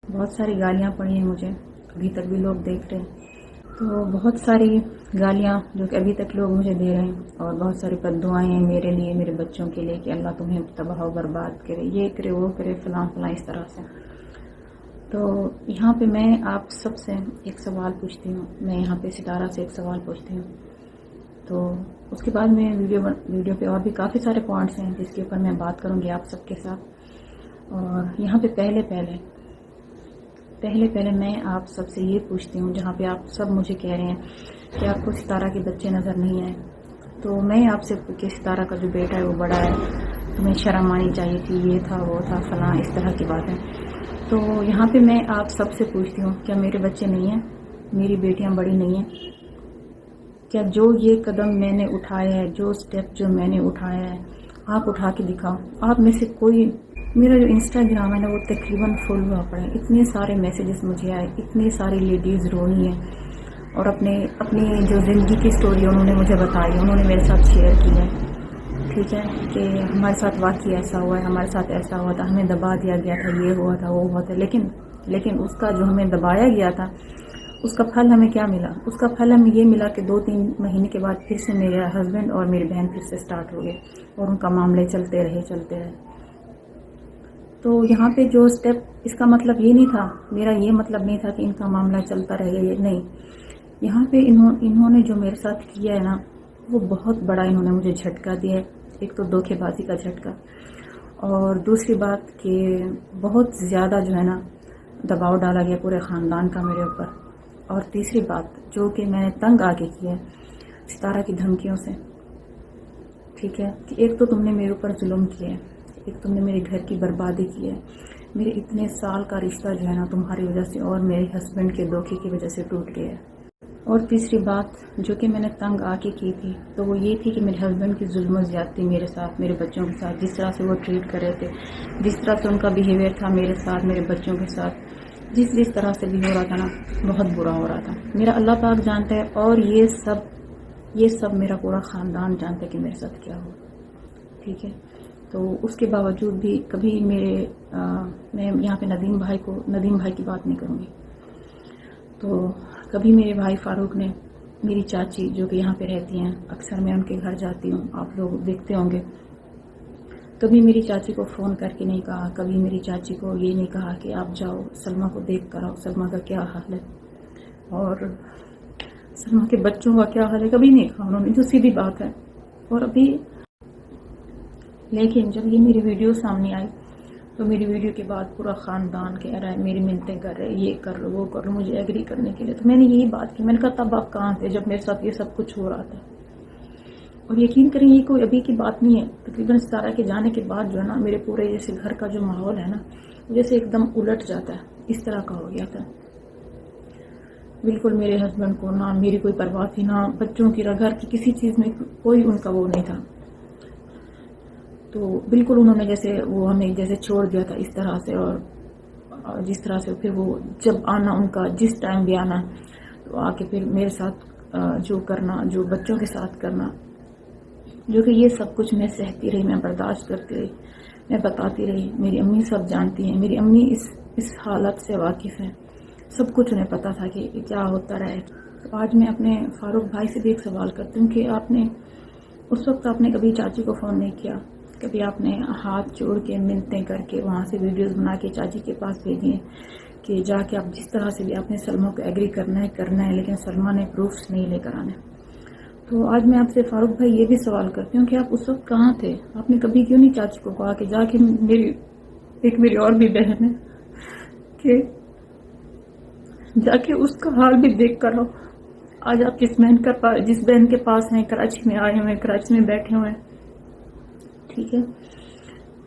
بہت ساری گالیاں پڑی ہیں مجھے، ابھی تک بھی لوگ دیکھ رہے ہیں، تو بہت ساری گالیاں جو کہ ابھی تک لوگ مجھے دے رہے ہیں، اور بہت ساری بد دعائیں ہیں میرے لیے، میرے بچوں کے لیے، کہ اللہ تمہیں تباہ و برباد کرے، یہ کرے وہ کرے، فلاں فلاں اس طرح سے۔ تو یہاں پہ میں آپ سب سے ایک سوال پوچھتی ہوں، میں یہاں پہ ستارہ سے ایک سوال پوچھتی ہوں، تو اس کے بعد میں ویڈیو پہ اور بھی کافی سارے پوائنٹس ہیں جس کے اوپر میں بات کروں گی آپ سب کے ساتھ۔ اور یہاں پہ پہلے میں آپ سب سے یہ پوچھتی ہوں، جہاں پہ آپ سب مجھے کہہ رہے ہیں کہ آپ کو ستارہ کے بچے نظر نہیں آئے، تو میں آپ سے کہ ستارہ کا جو بیٹا ہے وہ بڑا ہے، تمہیں شرم آنی چاہیے تھی، یہ تھا وہ تھا فلاں اس طرح کی باتیں۔ تو یہاں پہ میں آپ سب سے پوچھتی ہوں، کیا میرے بچے نہیں ہیں؟ میری بیٹیاں بڑی نہیں ہیں؟ کیا جو یہ قدم میں نے اٹھایا ہے، جو سٹیپ جو میں نے اٹھایا ہے، آپ اٹھا کے دکھاؤ۔ آپ میں سے کوئی، میرا جو انسٹاگرام ہے نا وہ تقریباً فل ہوا پڑا ہے، اتنے سارے میسیجز مجھے آئے، اتنی ساری لیڈیز رونی ہیں اور اپنی جو زندگی کی سٹوری انہوں نے مجھے بتائی، انہوں نے میرے ساتھ شیئر کی ہے، ٹھیک ہے، کہ ہمارے ساتھ واقعی ایسا ہوا ہے، ہمارے ساتھ ایسا ہوا تھا، ہمیں دبا دیا گیا تھا، یہ ہوا تھا وہ ہوا تھا، لیکن اس کا جو ہمیں دبایا گیا تھا اس کا پھل ہمیں کیا ملا؟ اس کا پھل ہمیں یہ ملا کہ 2-3 مہینے کے بعد پھر سے میرے ہسبینڈ اور میری بہن پھر سے سٹارٹ ہو گئے اور ان کا معاملے چلتے رہے۔ تو یہاں پہ جو سٹیپ، اس کا مطلب یہ نہیں تھا، میرا یہ مطلب نہیں تھا کہ ان کا معاملہ چلتا رہے، یہ نہیں، یہاں پہ انہوں نے جو میرے ساتھ کیا ہے نا وہ بہت بڑا انہوں نے مجھے جھٹکا دیا ہے۔ ایک تو دھوکے بازی کا جھٹکا، اور دوسری بات کہ بہت زیادہ جو ہے نا دباؤ ڈالا گیا پورے خاندان کا میرے اوپر، اور تیسری بات جو کہ میں نے تنگ آ کے کی ہے ستارہ کی دھمکیوں سے، ٹھیک ہے، کہ ایک تو تم نے میرے اوپر ظلم کیا ہے، ایک تم نے میرے گھر کی بربادی کی ہے، میرے اتنے سال کا رشتہ جو ہے نا تمہاری وجہ سے اور میرے ہسبینڈ کے دھوکے کی وجہ سے ٹوٹ گیا ہے، اور تیسری بات جو کہ میں نے تنگ آ کے کی تھی تو وہ یہ تھی کہ میرے ہسبینڈ کی ظلم و زیادتی میرے ساتھ، میرے بچوں کے ساتھ، جس طرح سے وہ ٹریٹ کر رہے تھے، جس طرح سے ان کا بیہیویئر تھا میرے ساتھ، میرے بچوں کے ساتھ، جس طرح سے بھی ہو رہا تھا نا بہت برا ہو رہا تھا۔ میرا اللہ پاک جانتا ہے، اور یہ سب میرا پورا خاندان جانتا ہے کہ میرے ساتھ کیا ہو، ٹھیک ہے۔ تو اس کے باوجود بھی کبھی میں یہاں پہ ندیم بھائی کی بات نہیں کروں گی، تو کبھی میرے بھائی فاروق نے، میری چاچی جو کہ یہاں پہ رہتی ہیں، اکثر میں ان کے گھر جاتی ہوں، آپ لوگ دیکھتے ہوں گے، کبھی میری چاچی کو فون کر کے نہیں کہا، کبھی میری چاچی کو یہ نہیں کہا کہ آپ جاؤ سلمہ کو دیکھ کر آؤ، سلمہ کا کیا حال ہے اور سلمہ کے بچوں کا کیا حال ہے، کبھی نہیں کہا انہوں نے، جو سیدھی بات ہے۔ اور ابھی لیکن جب یہ میری ویڈیو سامنے آئی تو میری ویڈیو کے بعد پورا خاندان کہہ رہا ہے، میری منتیں کر رہے، یہ کر لو وہ کر لو، مجھے ایگری کرنے کے لیے۔ تو میں نے یہی بات کی، میں نے کہا تب آپ کہاں تھے جب میرے ساتھ یہ سب کچھ ہو رہا تھا؟ اور یقین کریں یہ کوئی ابھی کی بات نہیں ہے، تقریباً ستارہ کے جانے کے بعد جو ہے نا میرے پورے جیسے گھر کا جو ماحول ہے نا جیسے ایک دم الٹ جاتا ہے، اس طرح کا ہو گیا تھا بالکل۔ میرے ہسبینڈ کو نہ میری کوئی پرواہ تھی، نہ بچوں کی، گھر کی کسی چیز میں کوئی ان کا وہ نہیں تھا، تو بالکل انہوں نے جیسے وہ ہمیں جیسے چھوڑ دیا تھا اس طرح سے، اور جس طرح سے پھر وہ جب آنا ان کا جس ٹائم بھی آنا تو آ کے پھر میرے ساتھ جو کرنا، جو بچوں کے ساتھ کرنا، جو کہ یہ سب کچھ میں سہتی رہی، میں برداشت کرتی رہی، میں بتاتی رہی، میری امی سب جانتی ہیں، میری امی اس حالت سے واقف ہے، سب کچھ انہیں پتا تھا کہ کیا ہوتا رہے۔ تو آج میں اپنے فاروق بھائی سے بھی ایک سوال کرتی ہوں کہ اس وقت آپ نے کبھی چاچی کو فون نہیں کیا، کبھی آپ نے ہاتھ جوڑ کے منتیں کر کے وہاں سے ویڈیوز بنا کے چاچی کے پاس بھیجی ہیں کہ جا کے آپ جس طرح سے بھی آپ نے سلمہ کو ایگری کرنا ہے، لیکن سلمہ نے پروفس نہیں لے کر آنے۔ تو آج میں آپ سے فاروق بھائی یہ بھی سوال کرتی ہوں کہ آپ اس وقت کہاں تھے؟ آپ نے کبھی کیوں نہیں چاچی کو کہا کہ جا کے میری اور بھی بہن ہے کہ جا کے اس کا حال بھی دیکھ کر آؤ۔ آج آپ جس بہن کے پاس ہیں، کراچی میں آئے ہوئے ہیں، کراچی میں بیٹھے ہوئے ہیں، ٹھیک ہے۔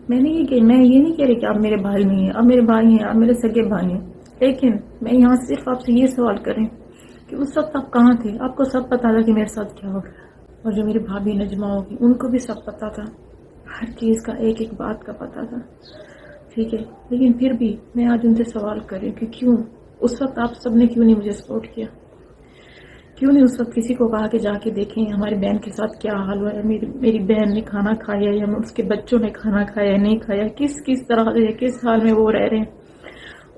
میں یہ نہیں کہہ رہی کہ آپ میرے بھائی نہیں ہیں، آپ میرے بھائی ہیں، آپ میرے سگے بھائی ہیں، لیکن میں یہاں صرف آپ سے یہ سوال کر رہی ہوں کہ اس وقت آپ کہاں تھے؟ آپ کو سب پتا تھا کہ میرے ساتھ کیا ہو گیا، اور جو میری بھابھی نجمہ ہوگی ان کو بھی سب پتا تھا، ہر چیز کا ایک بات کا پتا تھا، ٹھیک ہے۔ لیکن پھر بھی میں آج ان سے سوال کر رہی ہوں کہ کیوں اس وقت آپ سب نے کیوں نہیں مجھے سپورٹ کیا؟ کیوں نہیں اس وقت کسی کو کہا کہ جا کے دیکھیں ہماری بہن کے ساتھ کیا حال ہوا ہے، میری بہن نے کھانا کھایا یا اس کے بچوں نے کھانا کھایا نہیں کھایا، کس طرح سے کس حال میں وہ رہ رہے ہیں؟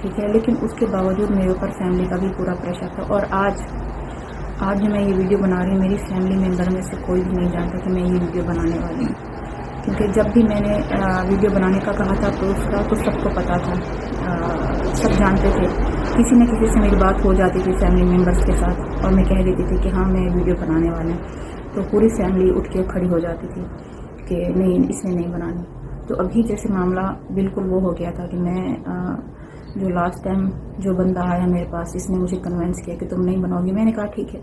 ٹھیک ہے. لیکن اس کے باوجود میرے اوپر فیملی کا بھی پورا پریشر تھا. اور آج جو میں یہ ویڈیو بنا رہی ہوں میری فیملی ممبر میں سے کوئی بھی نہیں جانتا کہ میں یہ ویڈیو بنانے والی ہوں. کیونکہ جب بھی میں نے ویڈیو بنانے کا کہا تھا تو اس کا تو سب کو پتا تھا, سب جانتے تھے. کسی نہ کسی سے میری بات ہو جاتی تھی فیملی ممبرس کے ساتھ, اور میں کہہ دیتی تھی کہ ہاں میں ویڈیو بنانے والی ہوں, تو پوری فیملی اٹھ کے کھڑی ہو جاتی تھی کہ نہیں اس نے نہیں بنانی. تو ابھی جیسے معاملہ بالکل وہ ہو گیا تھا کہ میں جو لاسٹ ٹائم جو بندہ آیا میرے پاس اس نے مجھے کنونس کیا کہ تم نہیں بناؤ گی. میں نے کہا ٹھیک ہے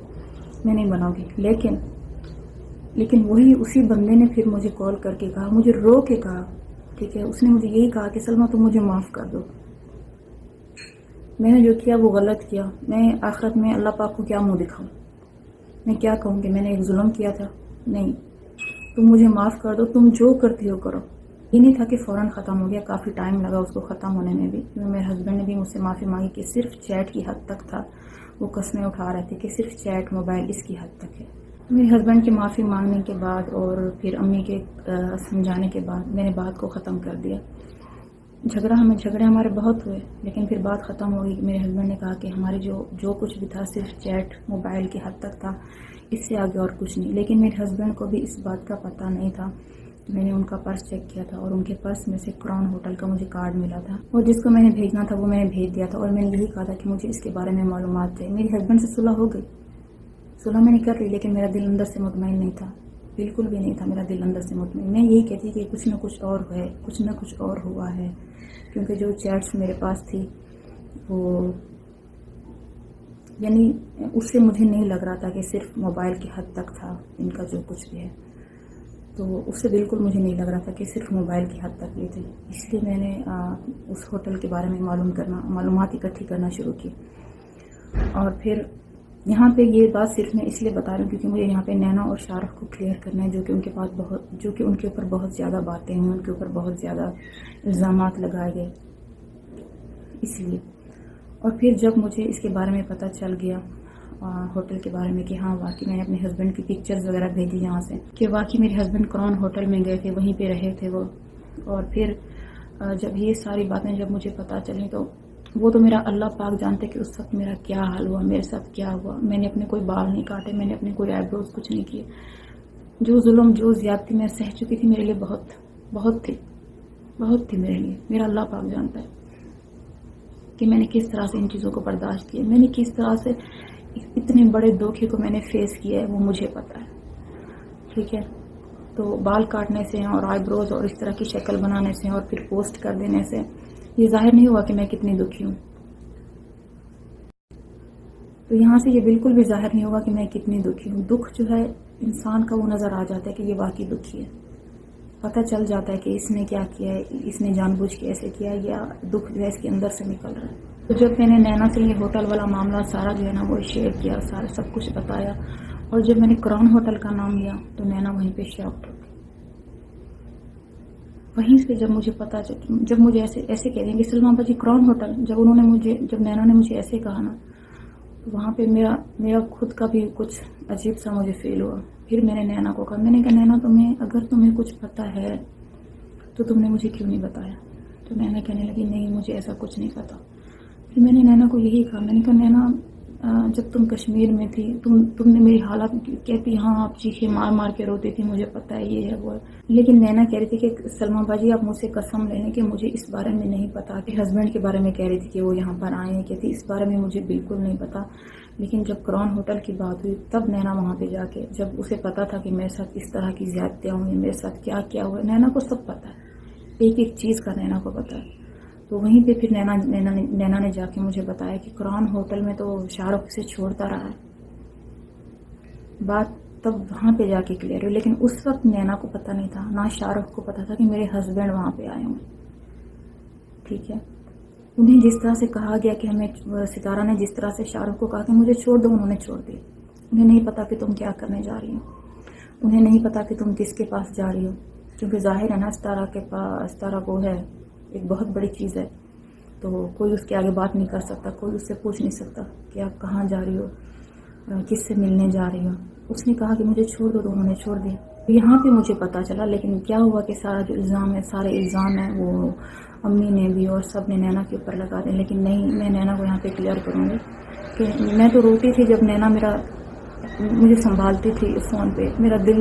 میں نہیں بناؤں گی. لیکن وہی اسی بندے نے پھر مجھے کال کر کے کہا, مجھے رو کے کہا, ٹھیک ہے, اس نے مجھے یہی کہا کہ سلمیٰ تم مجھے معاف کر دو. میں نے جو کیا وہ غلط کیا. میں آخرت میں اللہ پاک کو کیا منہ دکھاؤں, میں کیا کہوں کہ میں نے ایک ظلم کیا تھا. نہیں, تم مجھے معاف کر دو, تم جو کرتی ہو کرو. یہ نہیں تھا کہ فوراً ختم ہو گیا, کافی ٹائم لگا اس کو ختم ہونے میں بھی. میرے ہسبینڈ نے بھی مجھ سے معافی مانگی کہ صرف چیٹ کی حد تک تھا. وہ قسمیں اٹھا رہے تھے کہ صرف چیٹ موبائل اس کی حد تک ہے. میرے ہسبینڈ کی معافی مانگنے کے بعد اور پھر امی کے سمجھانے کے بعد میں نے بات کو ختم کر دیا. جھگڑے ہمارے بہت ہوئے, لیکن پھر بات ختم ہو گئی. میرے ہسبینڈ نے کہا کہ ہمارے جو کچھ بھی تھا صرف چیٹ موبائل کی حد تک تھا, اس سے آگے اور کچھ نہیں. لیکن میرے ہسبینڈ کو بھی اس بات کا پتہ نہیں تھا. میں نے ان کا پرس چیک کیا تھا اور ان کے پرس میں سے کراؤن ہوٹل کا مجھے کارڈ ملا تھا, اور جس کو میں نے بھیجنا تھا وہ میں نے بھیج دیا تھا. اور میں نے یہی کہا تھا کہ مجھے اس کے بارے میں معلومات چاہیے. میرے ہسبینڈ سے صلح ہو گئی, صلح میں نے کر لی, لیکن میرا دل اندر سے مطمئن نہیں تھا, بالکل بھی نہیں تھا میرا دل اندر سے مطمئن. میں یہی کہتی کہ کچھ نہ کچھ اور ہے, کچھ نہ کچھ اور ہوا ہے. کیونکہ جو چیٹس میرے پاس تھی وہ یعنی اس سے مجھے نہیں لگ رہا تھا کہ صرف موبائل کی حد تک تھا ان کا جو کچھ بھی ہے. تو اس سے بالکل مجھے نہیں لگ رہا تھا کہ صرف موبائل کی حد تک یہ تھی. اس لیے میں نے اس ہوٹل کے بارے میں معلومات اکٹھی کرنا شروع کی. اور پھر یہاں پہ یہ بات صرف میں اس لیے بتا رہی ہوں کیونکہ مجھے یہاں پہ نینا اور شاہ رخ کو کلیئر کرنا ہے, جو کہ ان کے اوپر بہت زیادہ باتیں ہوئی, ان کے اوپر بہت زیادہ الزامات لگائے گئے اس لیے. اور پھر جب مجھے اس کے بارے میں پتہ چل گیا ہوٹل کے بارے میں کہ ہاں واقعی میں نے اپنے ہسبینڈ کی پکچرز وغیرہ بھیجی یہاں سے کہ واقعی میرے ہسبینڈ کراؤن ہوٹل میں گئے تھے, وہیں پہ رہے تھے وہ. اور پھر جب یہ ساری باتیں جب مجھے پتہ چلیں تو وہ تو میرا اللہ پاک جانتے کہ اس وقت میرا کیا حال ہوا, میرے ساتھ کیا ہوا. میں نے اپنے کوئی بال نہیں کاٹے, میں نے اپنے کوئی آئی بروز کچھ نہیں کیے. جو ظلم جو زیادتی میں سہ چکی تھی میرے لیے بہت تھی میرے لیے. میرا اللہ پاک جانتا ہے کہ میں نے کس طرح سے ان چیزوں کو برداشت کیا, میں نے کس طرح سے اتنے بڑے دھوکے کو میں نے فیس کیا ہے, وہ مجھے پتا ہے. ٹھیک ہے, تو بال کاٹنے سے اور آئی بروز اور اس طرح کی شکل بنانے سے اور پھر پوسٹ کر دینے سے یہ ظاہر نہیں ہوا کہ میں کتنی دکھی ہوں. تو یہاں سے یہ بالکل بھی ظاہر نہیں ہوگا کہ میں کتنی دکھی ہوں. دکھ جو ہے انسان کا وہ نظر آ جاتا ہے کہ یہ واقعی دکھی ہے. پتہ چل جاتا ہے کہ اس نے کیا کیا ہے, اس نے جان بوجھ کے ایسے کیا, یا دکھ جو ہے اس کے اندر سے نکل رہا ہے. تو جب میں نے نینا سے یہ ہوٹل والا معاملہ سارا جو ہے نا وہ شیئر کیا, سارا سب کچھ بتایا, اور جب میں نے کراؤن ہوٹل کا نام لیا تو نینا وہیں پہ شاکڈ ہو گئی. وہیں سے جب مجھے پتا جب مجھے ایسے کہہ دیں کہ سلمیٰ باجی کراؤن ہوٹل, جب نینا نے مجھے ایسے کہا نا تو وہاں پہ میرا خود کا بھی کچھ عجیب سا مجھے فیل ہوا. پھر میں نے نینا کو کہا, میں نے کہا نینا اگر تمہیں کچھ پتا ہے تو تم نے مجھے کیوں نہیں بتایا. تو نینا کہنے لگی نہیں مجھے ایسا کچھ نہیں پتا. پھر میں نے نینا کو یہی کہا, میں نے کہا نینا جب تم کشمیر میں تھی تم نے میری حالت کہتی ہاں آپ چیخے مار کے روتی تھی, مجھے پتا ہے یہ ہے وہ ہے. لیکن نینا کہہ رہی تھی کہ سلمیٰ باجی آپ مجھ سے قسم لیں کہ مجھے اس بارے میں نہیں پتا. کہ ہسبینڈ کے بارے میں کہہ رہی تھی کہ وہ یہاں پر آئے ہیں, کہتی اس بارے میں مجھے بالکل نہیں پتا. لیکن جب کراؤن ہوٹل کی بات ہوئی تب نینا وہاں پہ جا کے جب اسے پتا تھا کہ میرے ساتھ اس طرح کی زیادتیاں ہوئی, میرے ساتھ کیا کیا ہوا, نینا کو سب پتا ہے, ایک چیز کا نینا کو پتا ہے. تو وہیں پہ پھر نینا نے جا کے مجھے بتایا کہ کراؤن ہوٹل میں تو شاہ رخ سے چھوڑتا رہا ہے. بات تب وہاں پہ جا کے کلیئر ہوئی. لیکن اس وقت نینا کو پتہ نہیں تھا, نہ شاہ رخ کو پتا تھا کہ میرے ہسبینڈ وہاں پہ آئے ہوئے. ٹھیک ہے, انہیں جس طرح سے کہا گیا کہ ہمیں ستارہ نے جس طرح سے شاہ رخ کو کہا کہ مجھے چھوڑ دو, انہوں نے چھوڑ دیا. انہیں نہیں پتا کہ تم کیا کرنے جا رہی ہو, انہیں نہیں پتا کہ تم کس کے پاس جا رہی ہو. کیونکہ ظاہر ہے نا ستارہ کے پاس, ستارہ وہ ہے ایک بہت بڑی چیز ہے, تو کوئی اس کے آگے بات نہیں کر سکتا, کوئی اس سے پوچھ نہیں سکتا کہ آپ کہاں جا رہی ہو, کس سے ملنے جا رہی ہو. اس نے کہا کہ مجھے چھوڑ دو, تو انہوں نے چھوڑ دیا. یہاں پہ مجھے پتہ چلا، لیکن کیا ہوا کہ سارا جو الزام ہے، سارے الزام ہیں وہ امی نے بھی اور سب نے نینا کے اوپر لگا دیں، لیکن نہیں، میں نینا کو یہاں پہ کلیئر کروں گی کہ میں تو روتی تھی جب نینا مجھے سنبھالتی تھی فون پہ، میرا دل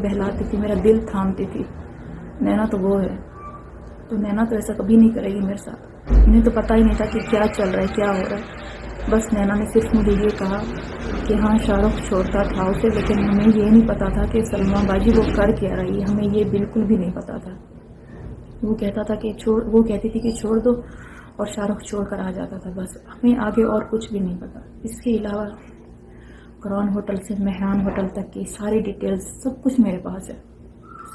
بہلاتی تھی، میرا دل تھامتی تھی۔ نینا تو وہ ہے، تو نینا تو ایسا کبھی نہیں کرے گی میرے ساتھ۔ انہیں تو پتہ ہی نہیں تھا کہ کیا چل رہا ہے، کیا ہو رہا ہے۔ بس نینا نے صرف مجھے یہ کہا کہ ہاں شاہ رخ چھوڑتا تھا اسے، لیکن ہمیں یہ نہیں پتا تھا کہ سلما باجی وہ کر کیا رہی ہے، ہمیں یہ بالکل بھی نہیں پتا تھا۔ وہ کہتی تھی کہ چھوڑ دو، اور شاہ رخ چھوڑ کر آ جاتا تھا، بس ہمیں آگے اور کچھ بھی نہیں پتا۔ اس کے علاوہ کرون ہوٹل سے مہران ہوٹل تک کی ساری ڈیٹیلز سب کچھ میرے پاس ہے،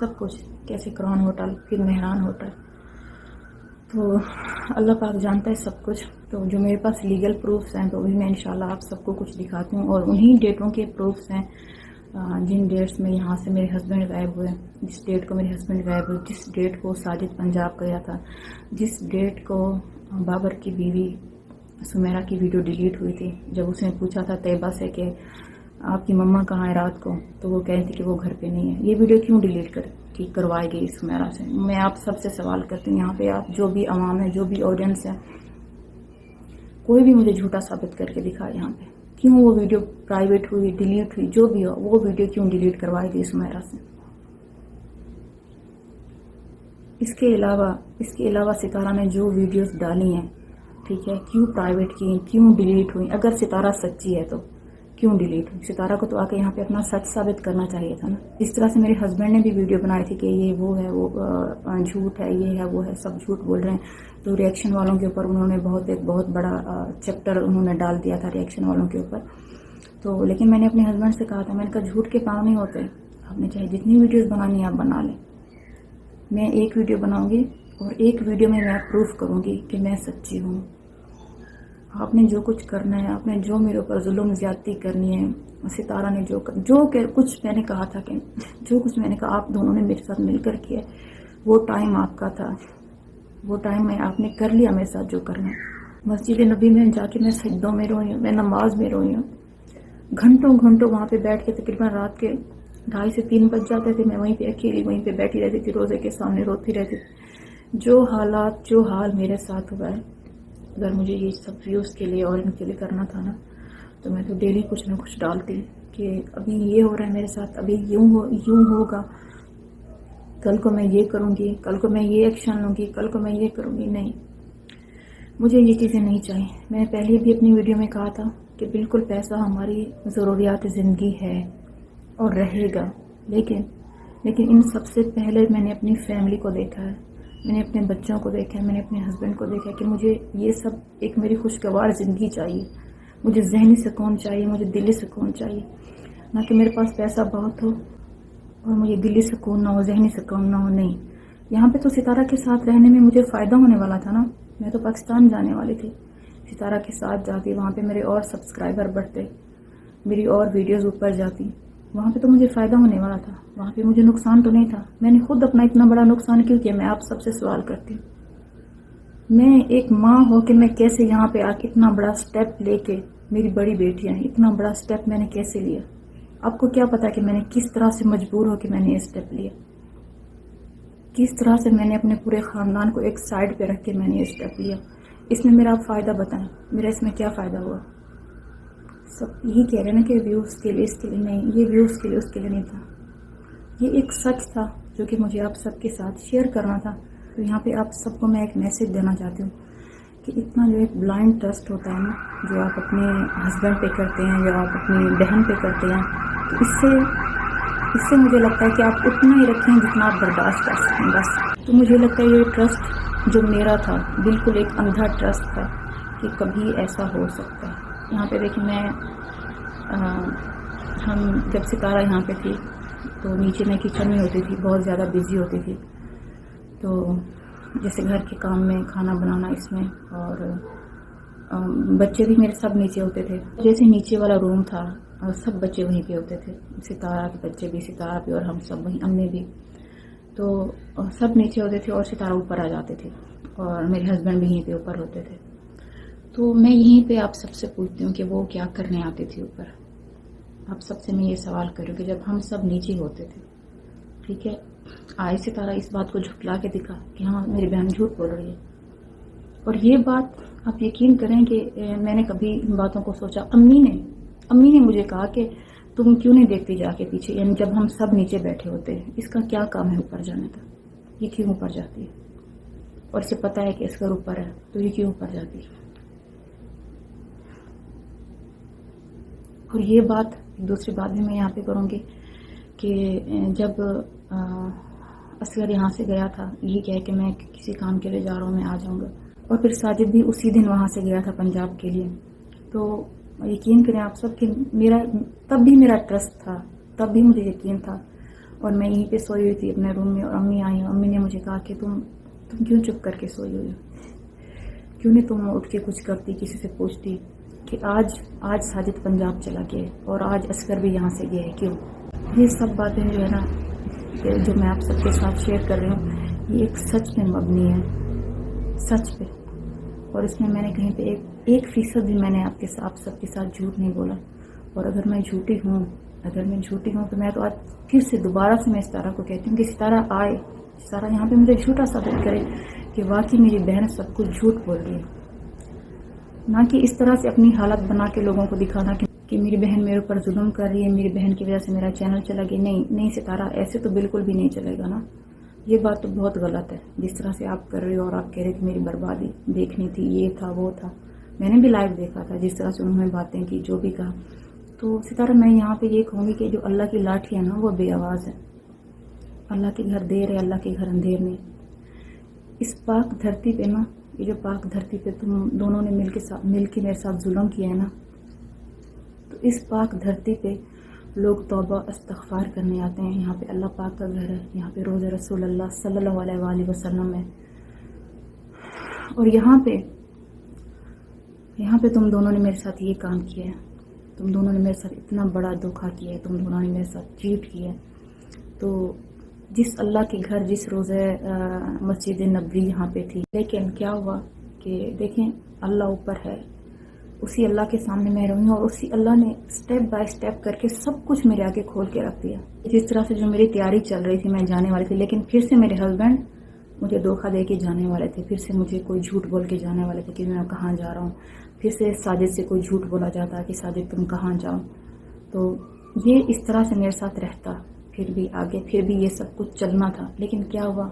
سب کچھ، کیسے کرون ہوٹل پھر مہران ہوٹل، تو اللہ پاک جانتا ہے سب کچھ۔ تو جو میرے پاس لیگل پروفس ہیں تو وہی میں انشاءاللہ آپ سب کو کچھ دکھاتی ہوں، اور انہی ڈیٹوں کے پروفس ہیں جن ڈیٹس میں یہاں سے میرے ہسبینڈ غائب ہوئے، جس ڈیٹ کو میرے ہسبینڈ غائب ہوئے، جس ڈیٹ کو ساجد پنجاب گیا تھا، جس ڈیٹ کو بابر کی بیوی سمیرہ کی ویڈیو ڈیلیٹ ہوئی تھی، جب اس نے پوچھا تھا طیبہ سے کہ آپ کی مما کہاں ہے رات کو، تو وہ کہہ رہی تھی کہ وہ گھر پہ نہیں ہے۔ یہ ویڈیو کیوں ڈیلیٹ کروائی گئی سمیرہ سے؟ میں آپ سب سے سوال کرتی ہوں، یہاں پہ آپ جو بھی عوام ہے، جو بھی آڈینس ہے، کوئی بھی مجھے جھوٹا ثابت کر کے دکھائے یہاں پہ، کیوں وہ ویڈیو پرائیویٹ ہوئی، ڈیلیٹ ہوئی، جو بھی ہو، وہ ویڈیو کیوں ڈیلیٹ کروائی گئی سمیرہ سے؟ اس کے علاوہ ستارہ نے جو ویڈیوز ڈالی ہیں، ٹھیک ہے، کیوں پرائیویٹ کی، کیوں ڈیلیٹ ہوئی؟ اگر ستارہ سچی ہے تو کیوں ڈیلیٹ ہوئی؟ ستارہ کو تو آ کے یہاں پہ اپنا سچ ثابت کرنا چاہیے تھا نا۔ اس طرح سے میرے ہسبینڈ نے بھی ویڈیو بنائی تھی کہ یہ وہ ہے، وہ جھوٹ ہے، یہ ہے، وہ ہے، سب جھوٹ بول رہے ہیں۔ تو ریئیکشن والوں کے اوپر انہوں نے ایک بہت بڑا چیپٹر انہوں نے ڈال دیا تھا ریئیکشن والوں کے اوپر۔ تو لیکن میں نے اپنے ہسبینڈ سے کہا تھا، میں نے کہا جھوٹ کے کام نہیں ہوتے، آپ نے چاہے جتنی ویڈیوز بنانی ہے آپ بنا لیں، میں ایک ویڈیو بناؤں گی اور ایک ویڈیو میں پروف کروں گی کہ میں سچی ہوں۔ آپ نے جو کچھ کرنا ہے، آپ نے جو میرے اوپر ظلم زیادتی کرنی ہے، ستارہ نے جو کچھ میں نے کہا تھا کہ جو کچھ میں نے کہا آپ دونوں نے میرے ساتھ مل کر کیا، وہ ٹائم آپ کا تھا، وہ ٹائم میں آپ نے کر لیا میرے ساتھ جو کرنا ہے۔ مسجد نبی میں جا کے میں سجدوں میں روئی ہوں، میں نماز میں روئی ہوں، گھنٹوں وہاں پہ بیٹھ کے، تقریباً رات کے 2:30 سے 3 بج جاتے تھے، میں وہیں پہ اکیلی وہیں پہ بیٹھی رہتی تھی، روزے کے سامنے روتی رہتی تھی۔ جو حال میرے ساتھ ہوا ہے، اگر مجھے یہ سب ویوز کے لیے اور ان کے لیے کرنا تھا نا، تو میں تو ڈیلی کچھ نہ کچھ ڈالتی کہ ابھی یہ ہو رہا ہے میرے ساتھ، ابھی یوں ہوگا، کل کو میں یہ کروں گی، کل کو میں یہ ایکشن لوں گی، کل کو میں یہ کروں گی۔ نہیں، مجھے یہ چیزیں نہیں چاہیے۔ میں نے پہلے بھی اپنی ویڈیو میں کہا تھا کہ بالکل پیسہ ہماری ضروریات زندگی ہے اور رہے گا، لیکن ان سب سے پہلے میں نے اپنی فیملی کو دیکھا ہے، میں نے اپنے بچوں کو دیکھا ہے، میں نے اپنے ہسبینڈ کو دیکھا ہے کہ مجھے یہ سب ایک میری خوشگوار زندگی چاہیے، مجھے ذہنی سکون چاہیے، مجھے دلی سکون چاہیے، نہ کہ میرے پاس پیسہ بہت ہو اور مجھے دلی سکون نہ ہو، ذہنی سکون نہ ہو۔ نہیں، یہاں پہ تو ستارہ کے ساتھ رہنے میں مجھے فائدہ ہونے والا تھا نا، میں تو پاکستان جانے والی تھی، ستارہ کے ساتھ جاتی، وہاں پہ میرے اور سبسکرائبر بڑھتے، میری اور ویڈیوز اوپر جاتی، وہاں پہ تو مجھے فائدہ ہونے والا تھا، وہاں پہ مجھے نقصان تو نہیں تھا۔ میں نے خود اپنا اتنا بڑا نقصان کیوں کیا؟ میں آپ سب سے سوال کرتی ہوں، میں ایک ماں ہو کے میں کیسے یہاں پہ آ کے اتنا بڑا سٹیپ لے کے، میری بڑی بیٹیاں ہیں، اتنا بڑا سٹیپ میں نے کیسے لیا؟ آپ کو کیا پتا کہ میں نے کس طرح سے مجبور ہو کے میں نے یہ سٹیپ لیا، کس طرح سے میں نے اپنے پورے خاندان کو ایک سائڈ پہ رکھ کے میں نے یہ سٹیپ لیا۔ اس میں میرا آپ فائدہ بتائیں، میرا اس میں کیا فائدہ ہوا؟ سب یہی کہہ رہے ہیں نا کہ ویوز کے لیے، اس کے لیے نہیں، یہ ویوز کے لیے، اس کے لیے نہیں تھا، یہ ایک سچ تھا جو کہ مجھے آپ سب کے ساتھ شیئر کرنا تھا۔ تو یہاں پہ آپ سب کو میں ایک میسج دینا چاہتی ہوں کہ اتنا جو ایک بلائنڈ ٹرسٹ ہوتا ہے نا، جو آپ اپنے ہسبینڈ پہ کرتے ہیں، جو آپ اپنی بہن پہ کرتے ہیں، تو اس سے مجھے لگتا ہے کہ آپ اتنا ہی رکھیں جتنا آپ برداشت کر سکیں بس۔ تو مجھے لگتا ہے یہ ٹرسٹ جو میرا تھا بالکل ایک اندھا ٹرسٹ تھا کہ کبھی ایسا ہو سکتا ہے۔ یہاں پہ دیکھیں، ہم جب ستارہ یہاں پہ تھی تو نیچے میں کچن میں ہوتی تھی، بہت زیادہ بزی ہوتی تھی، تو جیسے گھر کے کام میں، کھانا بنانا اس میں، اور بچے بھی میرے سب نیچے ہوتے تھے، جیسے نیچے والا روم تھا اور سب بچے وہیں پہ ہوتے تھے، ستارہ کے بچے بھی، ستارہ بھی، اور ہم سب وہیں، امی بھی، تو سب نیچے ہوتے تھے اور ستارہ اوپر آ جاتے تھے، اور میرے ہسبینڈ بھی یہیں پہ اوپر ہوتے تھے۔ تو میں یہیں پہ آپ سب سے پوچھتی ہوں کہ وہ کیا کرنے آتے تھے اوپر؟ آپ سب سے میں یہ سوال کروں کہ جب ہم سب نیچے ہوتے تھے ٹھیک ہے، آج ستارہ اس بات کو جھٹلا کے دکھا کہ ہاں میری بہن جھوٹ بول رہی ہے. اور یہ بات آپ یقین کریں کہ میں نے کبھی ان باتوں کو سوچا. امی نے مجھے کہا کہ تم کیوں نہیں دیکھتی جا کے پیچھے، یعنی جب ہم سب نیچے بیٹھے ہوتے ہیں، اس کا کیا کام ہے اوپر جانے کا، یہ کیوں اوپر جاتی ہے؟ اور اسے پتا ہے کہ اس کا اوپر ہے تو یہ کیوں اوپر جاتی ہے؟ اور یہ بات دوسری بات بھی میں یہاں پہ کروں گی کہ جب اصغر یہاں سے گیا تھا یہ کہہ کہ میں کسی کام کے لیے جا رہا ہوں، میں آ جاؤں گا، اور پھر ساجد بھی اسی دن وہاں سے گیا تھا پنجاب کے لیے، تو یقین کریں آپ سب کہ تب بھی میرا ٹرسٹ تھا، تب بھی مجھے یقین تھا، اور میں یہیں پہ سوئی ہوئی تھی اپنے روم میں، اور امی آئی، امی نے مجھے کہا کہ تم کیوں چپ کر کے سوئی ہوئی ہو، کیوں نہیں تم اٹھ کے کچھ کرتی، کسی سے پوچھتی کہ آج ساجد پنجاب چلا گیا ہے اور آج اصغر بھی یہاں سے گیا ہے، کیوں؟ یہ سب باتیں جو ہے نا جو میں آپ سب کے ساتھ شیئر کر رہی ہوں، یہ ایک سچ پہ مبنی ہے، سچ پہ، اور اس میں نے کہیں پہ 1% بھی میں نے آپ سب کے ساتھ جھوٹ نہیں بولا. اور اگر میں جھوٹی ہوں تو میں تو آج پھر سے دوبارہ سے میں ستارہ کو کہتی ہوں کہ ستارہ آئے، ستارہ یہاں پہ مجھے جھوٹا ثابت کرے کہ واقعی میری بہن سب کچھ جھوٹ بول رہی ہے، نہ کہ اس طرح سے اپنی حالت بنا کے لوگوں کو دکھانا کہ میری بہن میرے اوپر ظلم کر رہی ہے، میری بہن کی وجہ سے میرا چینل چلا گیا. نہیں ستارہ، ایسے تو بالکل بھی نہیں چلے گا نا. یہ بات تو بہت غلط ہے جس طرح سے آپ کر رہے ہو، اور آپ کہہ رہے کہ میری بربادی دیکھنی تھی، یہ تھا وہ تھا. میں نے بھی لائیو دیکھا تھا جس طرح سے انہوں نے باتیں کی، جو بھی کہا. تو ستارہ میں یہاں پہ یہ کہوں گی کہ جو اللہ کی لاٹھی ہے نا وہ بے آواز ہے. اللہ کے گھر دیر ہے، اللہ کے گھر اندھیر نہیں. اس پاک دھرتی پہ نا، یہ جو پاک دھرتی پہ تم دونوں نے مل کے میرے ساتھ ظلم کیا ہے نا، تو اس پاک دھرتی پہ لوگ توبہ استغفار کرنے آتے ہیں. یہاں پہ اللہ پاک کا گھر ہے، یہاں پہ روضہ رسول اللہ صلی اللہ علیہ وآلہ وسلم ہے. اور یہاں پہ تم دونوں نے میرے ساتھ یہ کام کیا ہے، تم دونوں نے میرے ساتھ اتنا بڑا دھوکہ کیا ہے، تم دونوں نے میرے ساتھ چیٹ کیا ہے. تو جس اللہ کے گھر، جس روزہ مسجد نبوی یہاں پہ تھی، لیکن کیا ہوا کہ دیکھیں اللہ اوپر ہے، اسی اللہ کے سامنے میں رہی ہوں، اور اسی اللہ نے سٹیپ بائی سٹیپ کر کے سب کچھ میرے آگے کھول کے رکھ دیا. جس طرح سے جو میری تیاری چل رہی تھی، میں جانے والی تھی، لیکن پھر سے میرے ہسبینڈ مجھے دھوکہ دے کے جانے والے تھے، پھر سے مجھے کوئی جھوٹ بول کے جانے والے تھے کہ میں کہاں جا رہا ہوں. پھر سے ساجد سے کوئی جھوٹ بولا جاتا کہ ساجد تم کہاں جاؤ. تو یہ اس طرح سے میرے ساتھ رہتا، پھر بھی آگے پھر بھی یہ سب کچھ چلنا تھا. لیکن کیا ہوا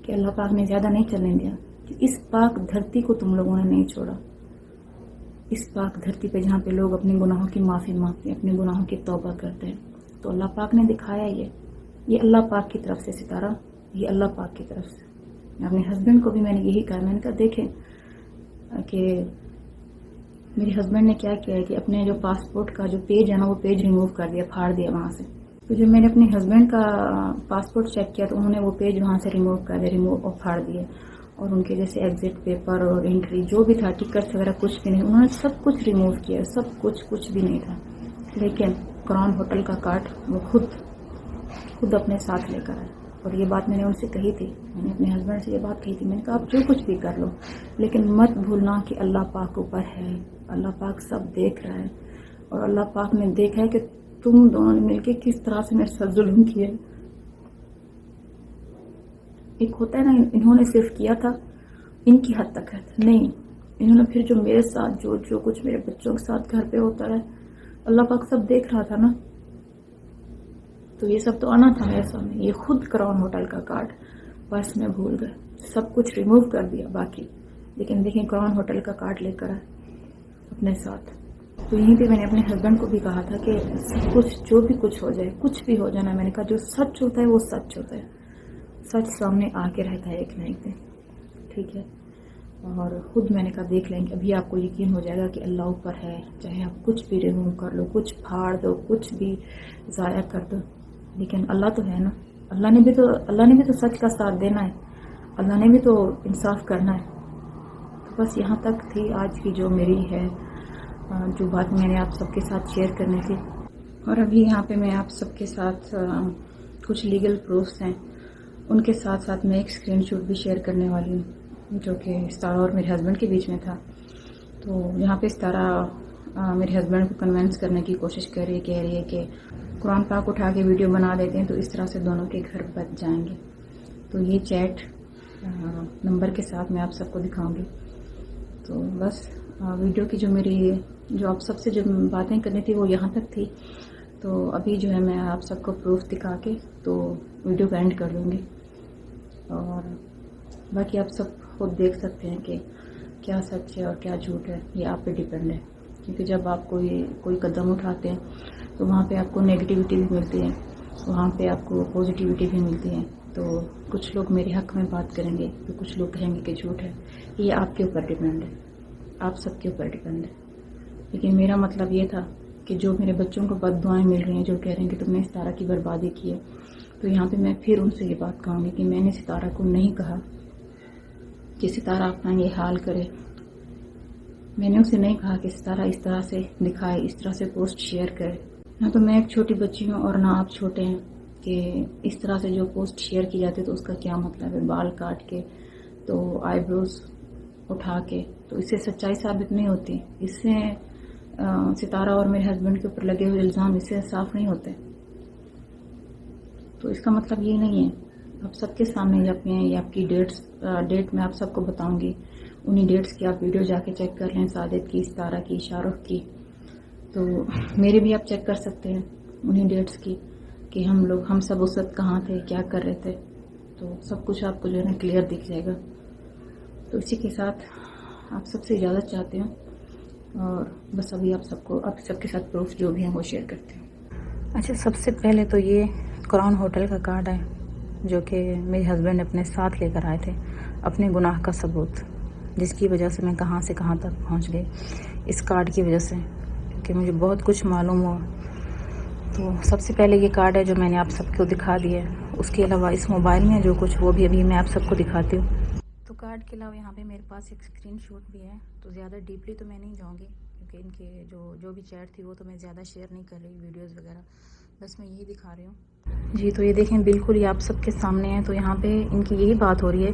کہ اللہ پاک نے زیادہ نہیں چلنے دیا، کہ اس پاک دھرتی کو تم لوگوں نے نہیں چھوڑا. اس پاک دھرتی پہ جہاں پہ لوگ اپنے گناہوں کی معافی مانگتے ہیں، اپنے گناہوں کی توبہ کرتے ہیں، تو اللہ پاک نے دکھایا یہ اللہ پاک کی طرف سے ستارہ، یہ اللہ پاک کی طرف سے. اپنے ہسبینڈ کو بھی میں نے یہی کہا، میں نے کہا دیکھیں کہ میرے ہسبینڈ نے کیا کیا ہے کہ اپنے جو پاسپورٹ کا جو پیج ہے نا وہ پیج ریموو کر دیا، پھاڑ دیا وہاں سے. تو جب میں نے اپنے ہسبینڈ کا پاسپورٹ چیک کیا تو انہوں نے وہ پیج وہاں سے ریموو کر دیا، اور پھاڑ دیے. اور ان کے جیسے ایگزٹ پیپر اور انٹری جو بھی تھا، ٹکٹس وغیرہ کچھ بھی نہیں، انہوں نے سب کچھ ریموو کیا، سب کچھ بھی نہیں تھا. لیکن کراؤن ہوٹل کا کارڈ وہ خود اپنے ساتھ لے کر آئے. اور یہ بات میں نے ان سے کہی تھی، میں نے اپنے ہسبینڈ سے یہ بات کہی تھی، میں نے کہا آپ جو کچھ بھی کر لو لیکن مت بھولنا کہ اللہ پاک اوپر ہے، اللہ پاک سب دیکھ رہا ہے. اور اللہ پاک نے دیکھا ہے کہ تم دونوں نے مل کے کس طرح سے میرے ساتھ ظلم کیے. ایک ہوتا ہے نا، انہوں نے صرف کیا تھا ان کی حد تک ہے، نہیں انہوں نے پھر جو میرے ساتھ جو کچھ میرے بچوں کے ساتھ گھر پہ ہوتا رہا، اللہ پاک سب دیکھ رہا تھا نا. تو یہ سب تو آنا تھا میرے سامنے. یہ خود کراؤن ہوٹل کا کارڈ پرس میں بھول گئے، سب کچھ ریموو کر دیا باقی، لیکن دیکھیں کراؤن ہوٹل کا کارڈ لے کر آئے اپنے ساتھ. تو یہیں پہ میں نے اپنے ہسبینڈ کو بھی کہا تھا کہ سب کچھ جو بھی کچھ ہو جائے، کچھ بھی ہو جانا، میں نے کہا جو سچ ہوتا ہے وہ سچ ہوتا ہے، سچ سامنے آ کے رہتا ہے ایک نہ ایک دن، ٹھیک ہے. اور خود میں نے کہا دیکھ لیں گے، ابھی آپ کو یقین ہو جائے گا کہ اللہ اوپر ہے. چاہے آپ کچھ بھی ریموو کر لو، کچھ پھاڑ دو، کچھ بھی ضائع کر دو، لیکن اللہ تو ہے نا. اللہ نے بھی تو سچ کا ساتھ دینا ہے، اللہ نے بھی تو انصاف کرنا ہے. تو بس یہاں تک تھی آج کی جو میری ہے، جو بات میں نے آپ سب کے ساتھ شیئر کرنی تھی. اور ابھی یہاں پہ میں آپ سب کے ساتھ کچھ لیگل پروفس ہیں، ان کے ساتھ ساتھ میں ایک اسکرین شاٹ بھی شیئر کرنے والی ہوں جو کہ ستارہ اور میرے ہسبینڈ کے بیچ میں تھا. تو یہاں پہ ستارہ میرے ہسبینڈ کو کنونس کرنے کی کوشش کر رہی ہے، کہہ رہی ہے کہ قرآن پاک اٹھا کے ویڈیو بنا دیتے ہیں تو اس طرح سے دونوں کے گھر بچ جائیں گے. تو یہ چیٹ نمبر کے ساتھ میں آپ سب کو دکھاؤں گی. تو بس ویڈیو کی جو آپ سب سے جو باتیں کرنی تھی وہ یہاں تک تھی. تو ابھی جو ہے میں آپ سب کو پروف دکھا کے تو ویڈیو کو اینڈ کر لوں گی. اور باقی آپ سب خود دیکھ سکتے ہیں کہ کیا سچ ہے اور کیا جھوٹ ہے. یہ آپ پہ ڈیپینڈ ہے، کیونکہ جب آپ کوئی قدم اٹھاتے ہیں تو وہاں پہ آپ کو نیگیٹیوٹی بھی ملتی ہے، وہاں پہ آپ کو پازیٹیوٹی بھی ملتی ہے. تو کچھ لوگ میرے حق میں بات کریں گے تو کچھ لوگ کہیں گے کہ جھوٹ ہے. یہ آپ کے اوپر ڈیپینڈ ہے، آپ سب کے اوپر ڈیپینڈ ہے. لیکن میرا مطلب یہ تھا کہ جو میرے بچوں کو بد دعائیں مل رہی ہیں، جو کہہ رہے ہیں کہ تم نے ستارہ کی بربادی کی ہے، تو یہاں پہ میں پھر ان سے یہ بات کہوں گی کہ میں نے ستارہ کو نہیں کہا کہ ستارہ اپنا یہ حال کرے. میں نے اسے نہیں کہا کہ ستارہ اس طرح سے دکھائے، اس طرح سے پوسٹ شیئر کرے. نہ تو میں ایک چھوٹی بچی ہوں اور نہ آپ چھوٹے ہیں کہ اس طرح سے جو پوسٹ شیئر کی جاتی ہے تو اس کا کیا مطلب ہے. بال کاٹ کے تو آئی بروز اٹھا کے تو اس سے سچائی ثابت نہیں ہوتی. اس سے ستارہ اور میرے ہسبینڈ کے اوپر لگے ہوئے الزام اس سے صاف نہیں ہوتے. تو اس کا مطلب یہ نہیں ہے. آپ سب کے سامنے یہ آپ کی ڈیٹ میں آپ سب کو بتاؤں گی. انہی ڈیٹس کی آپ ویڈیو جا کے چیک کر لیں، سعادت کی، ستارہ کی، شاہ رخ کی. تو میرے بھی آپ چیک کر سکتے ہیں انہی ڈیٹس کی کہ ہم سب اس وقت کہاں تھے، کیا کر رہے تھے. تو سب کچھ آپ کو جو ہے نا کلیئر دکھ جائے گا. تو اسی کے ساتھ آپ سب سے اجازت چاہتے ہوں اور بس ابھی آپ سب کے ساتھ پروف جو بھی ہیں وہ شیئر کرتے ہیں. اچھا، سب سے پہلے تو یہ کراؤن ہوٹل کا کارڈ ہے جو کہ میرے ہسبینڈ اپنے ساتھ لے کر آئے تھے، اپنے گناہ کا ثبوت، جس کی وجہ سے میں کہاں سے کہاں تک پہنچ گئی اس کارڈ کی وجہ سے، کہ مجھے بہت کچھ معلوم ہوا. تو سب سے پہلے یہ کارڈ ہے جو میں نے آپ سب کو دکھا دیا ہے. اس کے علاوہ اس موبائل میں جو کچھ وہ بھی ابھی میں آپ سب کو دکھاتی ہوں. تو کارڈ کے علاوہ یہاں پہ میرے پاس ایک اسکرین شاٹ بھی ہے. تو زیادہ ڈیپلی تو میں نہیں جاؤں گی کیونکہ ان کے جو بھی چیٹ تھی وہ تو میں زیادہ شیئر نہیں کر رہی، ویڈیوز وغیرہ، بس میں یہی دکھا رہی ہوں. جی تو یہ دیکھیں بالکل یہ آپ سب کے سامنے ہے. تو یہاں پہ ان کی یہی بات ہو رہی ہے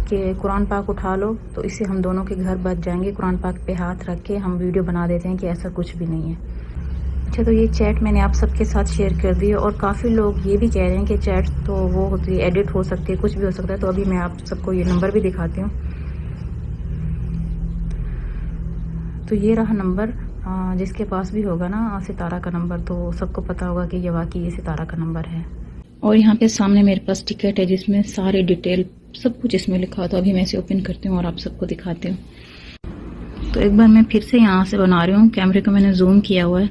کہ قرآن پاک اٹھا لو تو اس سے ہم دونوں کے گھر بچ جائیں گے. قرآن پاک پہ ہاتھ رکھ کے ہم ویڈیو بنا دیتے ہیں کہ ایسا کچھ بھی نہیں ہے. اچھا، تو یہ چیٹ میں نے آپ سب کے ساتھ شیئر کر دی ہے اور کافی لوگ یہ بھی کہہ رہے ہیں کہ چیٹ تو وہ ہوتی ہے، ایڈٹ ہو سکتی ہے، کچھ بھی ہو سکتا ہے. تو ابھی میں آپ سب کو یہ نمبر بھی دکھاتی ہوں. تو یہ رہا نمبر. جس کے پاس بھی ہوگا نا ستارہ کا نمبر تو سب کو پتا ہوگا کہ یہ واقعی یہ ستارہ کا نمبر ہے. اور یہاں پہ سامنے میرے پاس ٹکٹ ہے جس میں سارے ڈیٹیل سب کچھ اس میں لکھا ہوا. تو ابھی میں اسے اوپن کرتی ہوں اور آپ سب کو دکھاتی ہوں. تو ایک بار میں پھر سے یہاں سے بنا رہی ہوں. کیمرے کو میں نے زوم کیا ہوا ہے.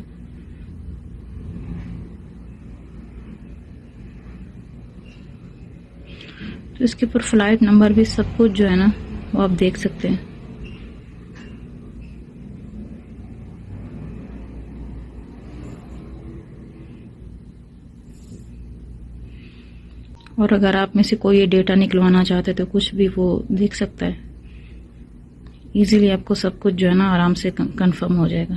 تو اس کے اوپر فلائٹ نمبر بھی سب کچھ جو ہے نا وہ آپ دیکھ سکتے ہیں. اور اگر آپ میں سے کوئی یہ ڈیٹا نکلوانا چاہتے تو کچھ بھی وہ دیکھ سکتا ہے. ایزیلی آپ کو سب کچھ جو ہے نا آرام سے کنفرم ہو جائے گا.